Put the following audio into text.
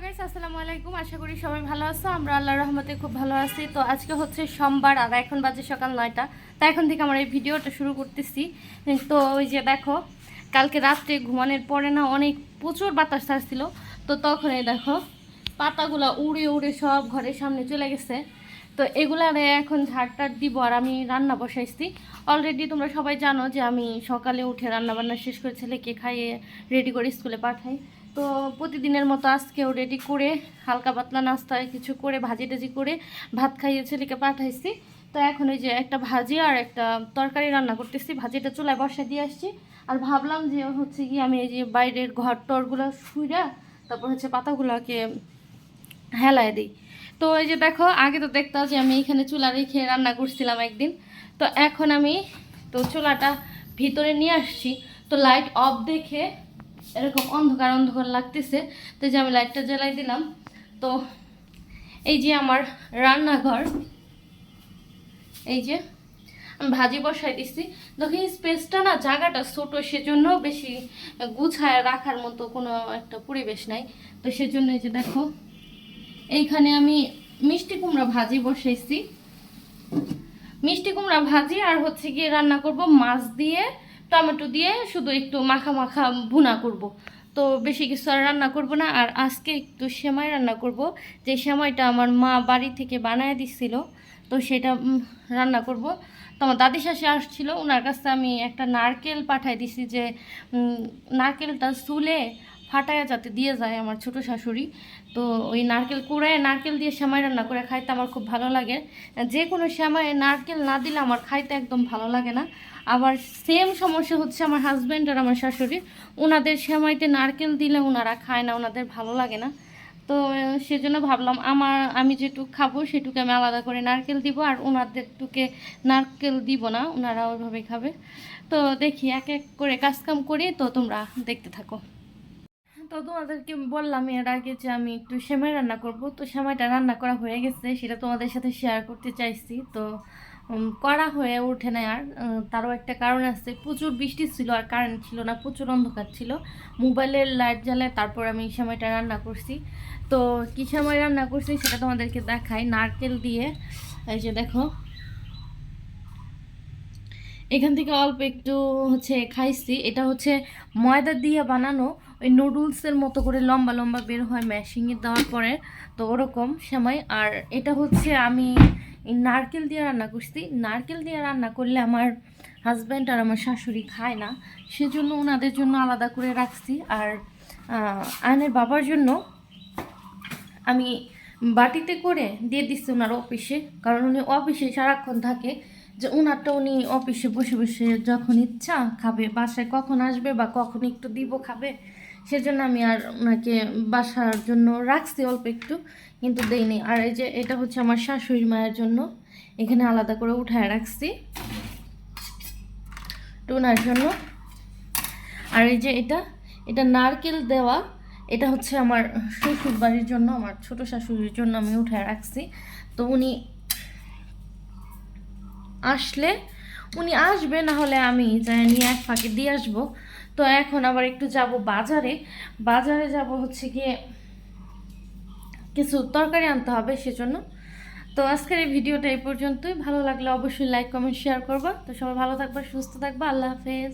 Guys, আসসালামু আলাইকুম। আশা করি সবাই ভালো আছো। আমরা আল্লাহর রহমতে খুব ভালো আছি। তো আজকে হচ্ছে সোমবার আর এখন বাজে সকাল 9টা। তাই এখন থেকে আমরা এই ভিডিওটা শুরু করতেছি। তো ওই যে দেখো, কালকে রাত্রে ঘুমানোর পরে না অনেক প্রচুর বাতাস আসছিল। তো তখন এই দেখো পাতাগুলো উড়ে উড়ে সব ঘরের সামনে চলে গেছে। তো এগুলারে এখন ঝাড়টার দিব আর আমি রান্না বসাইছি। অলরেডি তোমরা সবাই জানো যে আমি সকালে উঠে রান্না বান্না শেষ করে ছেলেকে খাইয়ে রেডি করে স্কুলে পাঠাই। তো প্রতিদিনের মতো আজকেও রেডি করে হালকা পাতলা নাস্তায় কিছু করে ভাজি টাজি করে ভাত খাইয়ে ছেলেকে পাঠাইছি। তো এখন ওই যে একটা ভাজি আর একটা তরকারি রান্না করতেছি। ভাজিটা চুলায় বসায় দিয়ে আসছি। আর ভাবলাম যে হচ্ছে কি আমি এই যে বাইরের ঘর টরগুলো শুইরা তারপর হচ্ছে পাতাগুলোকে হেলায় দিই। তো এই যে দেখো, আগে তো দেখতাম যে আমি এখানে চুলা রেখে রান্না করছিলাম একদিন। তো এখন আমি তো চুলাটা ভিতরে নিয়ে আসছি। তো লাইট অফ দেখে এরকম অন্ধকার অন্ধকার লাগতেছে। তো যে আমি লাইটটা জ্বালাই দিলাম। তো এই যে আমার রান্নাঘর, এই যে আমি ভাজি বসাই দিচ্ছি। দেখি স্পেসটা না, জায়গাটা ছোটো, সেজন্য বেশি গুছায় রাখার মতো কোনো একটা পরিবেশ নাই। তো সেজন্য এই যে দেখো, এইখানে আমি মিষ্টি কুমড়া ভাজি বসাইছি। মিষ্টি কুমড়া ভাজি আর হচ্ছে গিয়ে রান্না করব মাছ দিয়ে, টমেটো দিয়ে, শুধু একটু মাখা মাখা ভুনা করব। তো বেশি কিছু আর রান্না করব না। আর আজকে একটু সেমাই রান্না করব, যে সেমাইটা আমার মা বাড়ি থেকে বানায় দিছিল। তো সেটা রান্না করব। তো আমার দাদি শাশুড়ি আসছিল, ওনার কাছে আমি একটা নারকেল পাঠাই দিছি, যে নারকেলটা চুলে ফাটায় যাতে দিয়ে যায় আমার ছোট শাশুড়ি। তো ওই নারকেল কুড়ায় নারকেল দিয়ে সেমাই রান্না করে খাইতে আমার খুব ভালো লাগে। যে কোনো সেমাই নারকেল না দিলে আমার খাইতে একদম ভালো লাগে না। আবার সেম সমস্যা হচ্ছে আমার হাজব্যান্ড আর আমার শাশুড়ি, ওনাদের সেমাইতে নারকেল দিলে ওনারা খায় না, ওনাদের ভালো লাগে না। তো সেজন্য ভাবলাম আমি যেটুকু খাবো সেটুকু আমি আলাদা করে নারকেল দিব, আর ওনাদেরটুকে নারকেল দিব না, ওনারা ওইভাবে খাবে। তো দেখি এক এক করে কাজকাম করি। তো তোমরা দেখতে থাকো। তো তোমাদেরকে বললাম এর আগে যে আমি একটু সেমাই রান্না করব। তো সেমাইটা রান্না করা হয়ে গেছে, সেটা তোমাদের সাথে শেয়ার করতে চাইছি। তো করা হয়ে ওঠে না আর, তারও একটা কারণ আছে। প্রচুর বৃষ্টি ছিল আর কারেন্ট ছিল না, প্রচুর অন্ধকার ছিল। মোবাইলের লাইট জ্বালায় তারপর আমি সেমাইটা রান্না করছি। তো কী সেমাই রান্না করছি সেটা তোমাদেরকে দেখাই। নারকেল দিয়ে, এই যে দেখো, এখান থেকে অল্প একটু হচ্ছে খাইছি। এটা হচ্ছে ময়দা দিয়ে বানানো, ওই নুডলসের মতো করে লম্বা লম্বা বের হয় ম্যাশিংয়ে দেওয়ার পরে, তো ওরকম সেমাই। আর এটা হচ্ছে আমি নারকেল দিয়ে রান্না করছি। নারকেল দিয়ে রান্না করলে আমার হাজব্যান্ড আর আমার শাশুড়ি খায় না, সেজন্য ওনাদের জন্য আলাদা করে রাখছি। আর আয়নের বাবার জন্য আমি বাটিতে করে দিয়ে দিচ্ছি ওনার অফিসে, কারণ উনি অফিসে সারাক্ষণ থাকে। যে ওনারটা উনি অফিসে বসে বসে যখন ইচ্ছা খাবে, বাসায় কখন আসবে বা কখন একটু দিব খাবে, সেজন্য আমি আর ওনাকে বাসার জন্য রাখছি অল্প একটু, কিন্তু দেইনি। আর এই যে এটা হচ্ছে আমার শাশুড়ি মায়ের জন্য, এখানে আলাদা করে উঠায় রাখছি ওনার জন্য। আর এই যে এটা এটা নারকেল দেওয়া, এটা হচ্ছে আমার শ্বশুর বাড়ির জন্য, আমার ছোট শাশুড়ির জন্য আমি উঠায় রাখছি। তো উনি আসবে, না হলে আমি যাই নিয়ে এক ফাঁকে দিয়ে আসবো। তো এখন আবার একটু যাব বাজারে। বাজারে যাব হচ্ছে গিয়ে কিছু তরকারি আনতে হবে, সেজন্য। তো আজকের এই ভিডিওটা এই পর্যন্তই। ভালো লাগলে অবশ্যই লাইক কমেন্ট শেয়ার করবা। তো সবাই ভালো থাকবা, সুস্থ থাকবা। আল্লাহ হাফেজ।